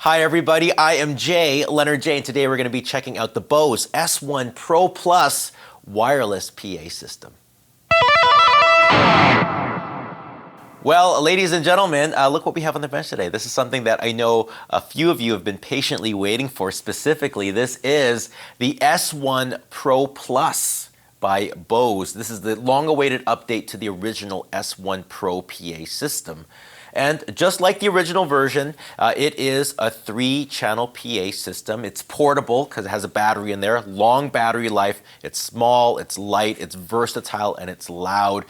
Hi everybody, I am JayLeonardJ, and today we're going to be checking out the Bose S1 Pro Plus wireless PA system. Well, ladies and gentlemen, look what we have on the bench today. This is something that I know a few of you have been patiently waiting for. Specifically, this is the S1 Pro Plus by Bose. This is the long-awaited update to the original S1 Pro PA system. And just like the original version, it is a 3-channel PA system. It's portable because it has a battery in there, long battery life. It's small, it's light, it's versatile, and it's loud.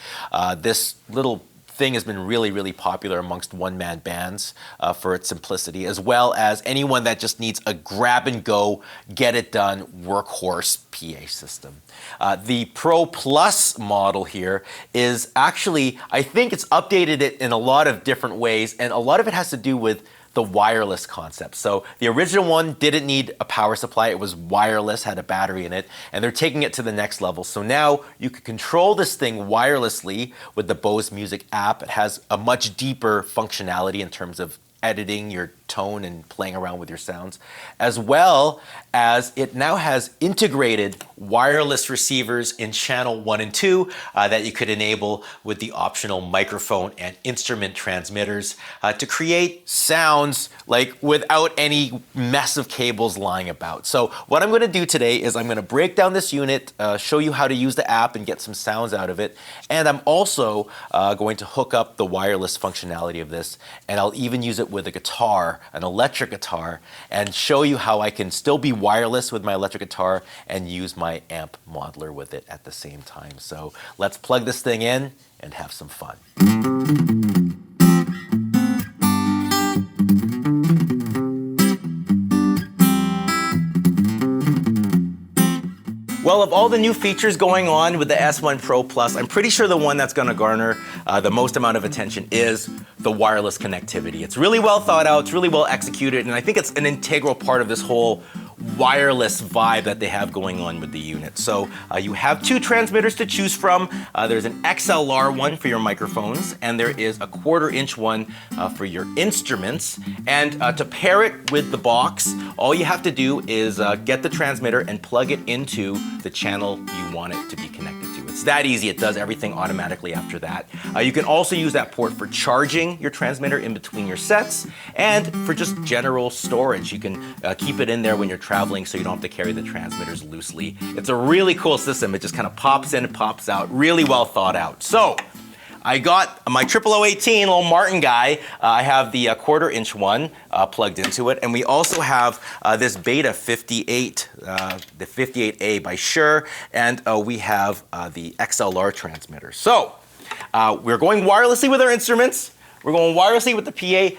This little thing has been really popular amongst one-man bands for its simplicity, as well as anyone that just needs a grab-and-go, get-it-done workhorse PA system. The Pro Plus model here is actually, I think it's updated it in a lot of different ways, and a lot of it has to do with the wireless concept. So the original one didn't need a power supply. It was wireless, had a battery in it, and they're taking it to the next level. So now you can control this thing wirelessly with the Bose Music App. It has a much deeper functionality in terms of editing your tone and playing around with your sounds, as well as it now has integrated wireless receivers in channel 1 and 2 that you could enable with the optional microphone and instrument transmitters to create sounds like without any mess of cables lying about. So what I'm going to do today is I'm going to break down this unit, show you how to use the app and get some sounds out of it, and I'm also going to hook up the wireless functionality of this, and I'll even use it with a guitar, an electric guitar, and show you how I can still be wireless with my electric guitar and use my amp modeler with it at the same time. So let's plug this thing in and have some fun. Well, of all the new features going on with the S1 Pro Plus, I'm pretty sure the one that's going to garner the most amount of attention is the wireless connectivity. It's really well thought out, it's really well executed, and I think it's an integral part of this whole wireless vibe that they have going on with the unit. So you have 2 transmitters to choose from. There's an XLR one for your microphones, and there is a 1/4-inch one for your instruments. And to pair it with the box, all you have to do is get the transmitter and plug it into the channel you want it to be connected to. It's that easy. It does everything automatically after that. You can also use that port for charging your transmitter in between your sets, and for just general storage. You can keep it in there when you're traveling so you don't have to carry the transmitters loosely. It's a really cool system. It just kind of pops in and pops out. Really well thought out. So I got my 0018 little Martin guy. I have the 1/4-inch one plugged into it, and we also have this Beta 58, the 58A by Shure, and we have the XLR transmitter. So we're going wirelessly with our instruments. We're going wirelessly with the PA.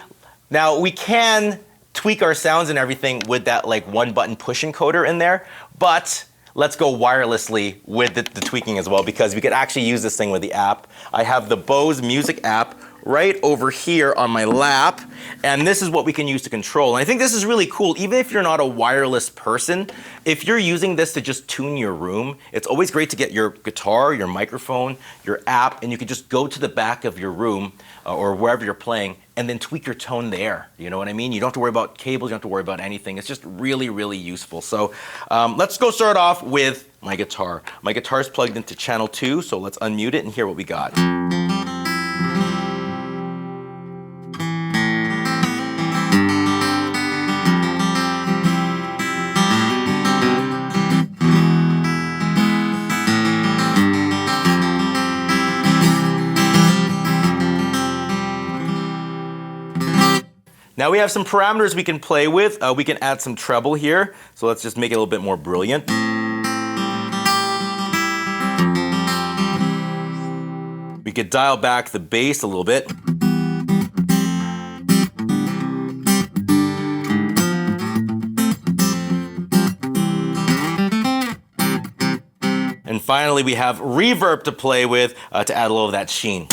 Now we can tweak our sounds and everything with that like 1-button push encoder in there, but let's go wirelessly with the tweaking as well, because we could actually use this thing with the app. I have the Bose Music App right over here on my lap, and this is what we can use to control. And I think this is really cool, even if you're not a wireless person. If you're using this to just tune your room, it's always great to get your guitar, your microphone, your app, and you can just go to the back of your room or wherever you're playing and then tweak your tone there. You know what I mean? You don't have to worry about cables, you don't have to worry about anything. It's just really useful. So let's go start off with my guitar. My guitar is plugged into channel 2, so let's unmute it and hear what we got. Now we have some parameters we can play with. We can add some treble here, so let's just make it a little bit more brilliant. We could dial back the bass a little bit. And finally, we have reverb to play with to add a little of that sheen.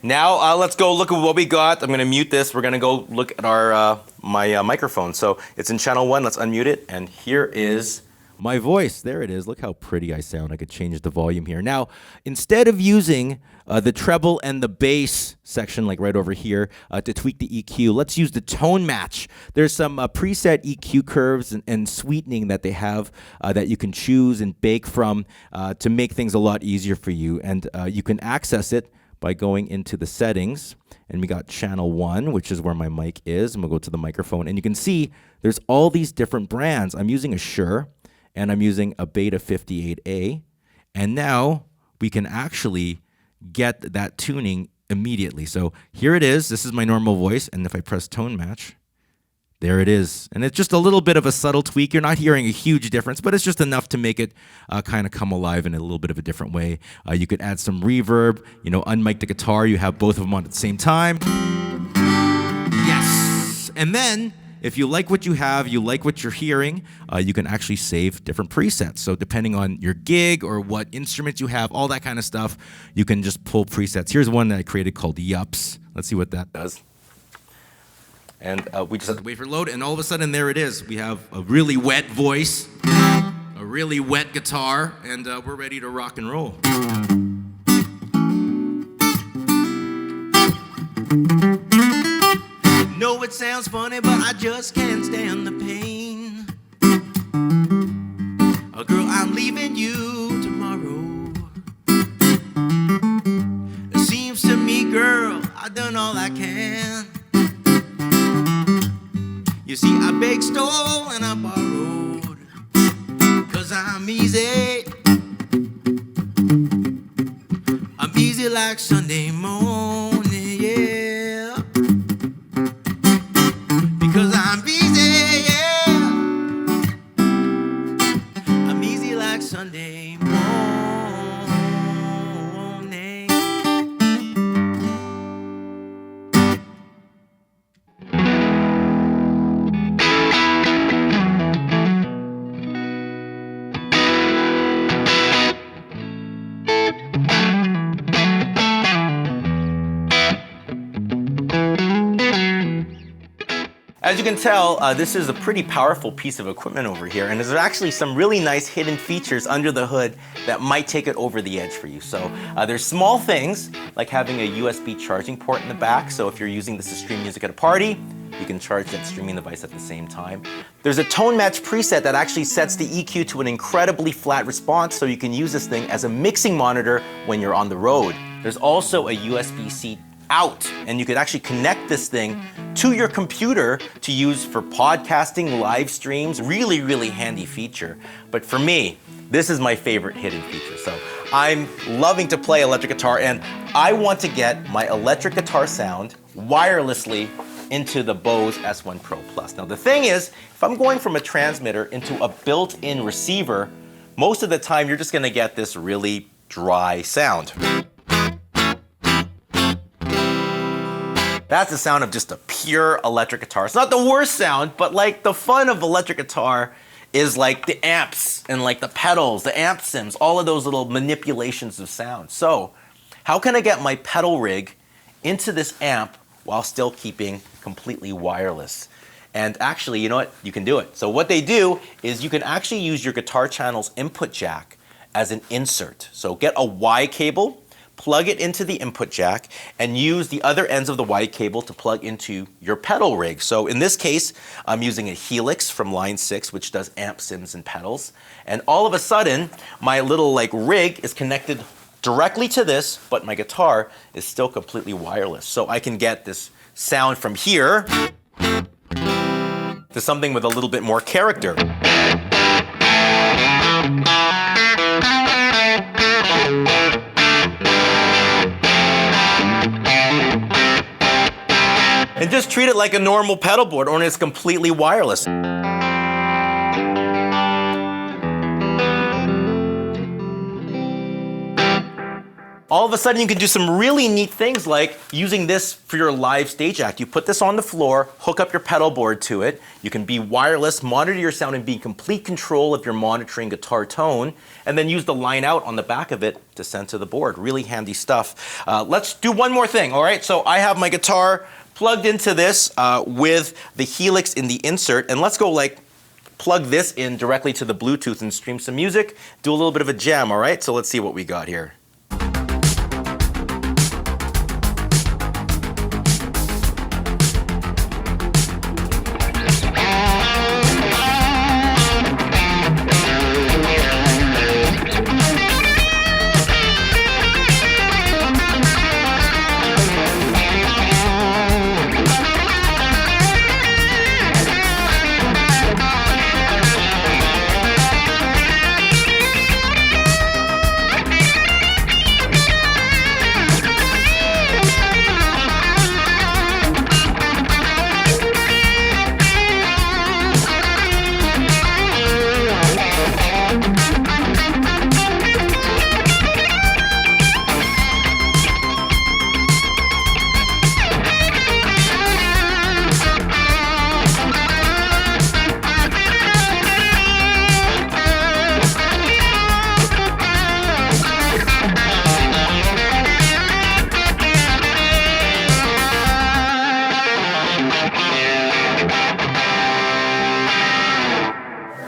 Now let's go look at what we got. I'm gonna mute this. We're gonna go look at our my microphone. So it's in channel 1. Let's unmute it. And here is my voice. There it is. Look how pretty I sound. I could change the volume here. Now, instead of using the treble and the bass section, like right over here, to tweak the EQ, let's use the tone match. There's some preset EQ curves and sweetening that they have that you can choose and bake from to make things a lot easier for you. And you can access it by going into the settings, and we got channel 1, which is where my mic is, and we'll go to the microphone, and you can see there's all these different brands. I'm using a Shure, and I'm using a Beta 58A, and now we can actually get that tuning immediately. So here it is. This is my normal voice, and if I press tone match, there it is. And it's just a little bit of a subtle tweak. You're not hearing a huge difference, but it's just enough to make it kind of come alive in a little bit of a different way. You could add some reverb, unmic the guitar. You have both of them on at the same time. Yes. And then, if you like what you have, you like what you're hearing, you can actually save different presets. So depending on your gig or what instruments you have, all that kind of stuff, you can just pull presets. Here's one that I created called Yups. Let's see what that does. And we just have to wait for load, and all of a sudden, there it is. We have a really wet voice, a really wet guitar, and we're ready to rock and roll. Know it sounds funny, but I just can't stand the pain. Oh, girl, I'm leaving you tomorrow. It seems to me, girl, I've done all I can. You see, I begged, stole, and I borrowed, 'cause I'm easy. I'm easy like Sunday morning, yeah. Because I'm easy, yeah. I'm easy like Sunday morning. As you can tell, this is a pretty powerful piece of equipment over here, and there's actually some really nice hidden features under the hood that might take it over the edge for you. So there's small things like having a USB charging port in the back, so if you're using this to stream music at a party, you can charge that streaming device at the same time. There's a tone match preset that actually sets the EQ to an incredibly flat response, so you can use this thing as a mixing monitor when you're on the road. There's also a USB-C out, and you could actually connect this thing to your computer to use for podcasting, live streams. Really, really handy feature. But for me, this is my favorite hidden feature. So I'm loving to play electric guitar, and I want to get my electric guitar sound wirelessly into the Bose S1 Pro Plus. Now the thing is, if I'm going from a transmitter into a built-in receiver, most of the time you're just gonna get this really dry sound. That's the sound of just a pure electric guitar. It's not the worst sound, but like the fun of electric guitar is like the amps and like the pedals, the amp sims, all of those little manipulations of sound. So how can I get my pedal rig into this amp while still keeping completely wireless? And actually, you know what? You can do it. So what they do is you can actually use your guitar channel's input jack as an insert. So get a Y cable, plug it into the input jack, and use the other ends of the Y cable to plug into your pedal rig. So in this case, I'm using a Helix from line 6, which does amp sims and pedals. And all of a sudden, my little like rig is connected directly to this, but my guitar is still completely wireless. So I can get this sound from here to something with a little bit more character. And just treat it like a normal pedal board, only it's completely wireless. all of a sudden you can do some really neat things like using this for your live stage act. You put this on the floor, hook up your pedal board to it. You can be wireless, monitor your sound, and be in complete control of your monitoring guitar tone, and then use the line out on the back of it to send to the board. Really handy stuff. Let's do one more thing, all right? So I have my guitar plugged into this with the helix in the insert, and let's go like plug this in directly to the Bluetooth and stream some music, do a little bit of a jam, all right? So let's see what we got here.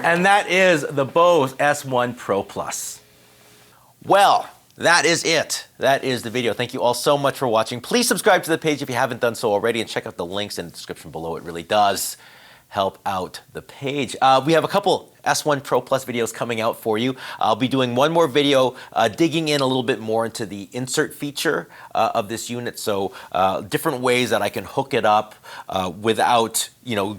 And that is the Bose S1 Pro Plus. Well, that is it. That is the video. Thank you all so much for watching. Please subscribe to the page if you haven't done so already, and check out the links in the description below. It really does help out the page. We have a couple S1 Pro Plus videos coming out for you. I'll be doing one more video digging in a little bit more into the insert feature of this unit. So different ways that I can hook it up without,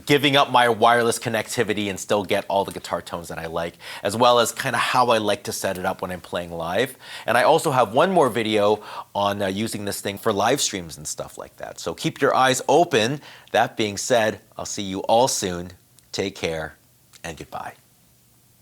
giving up my wireless connectivity and still get all the guitar tones that I like, as well as kind of how I like to set it up when I'm playing live. And I also have one more video on using this thing for live streams and stuff like that. So keep your eyes open. That being said, I'll see you all soon. Take care and goodbye.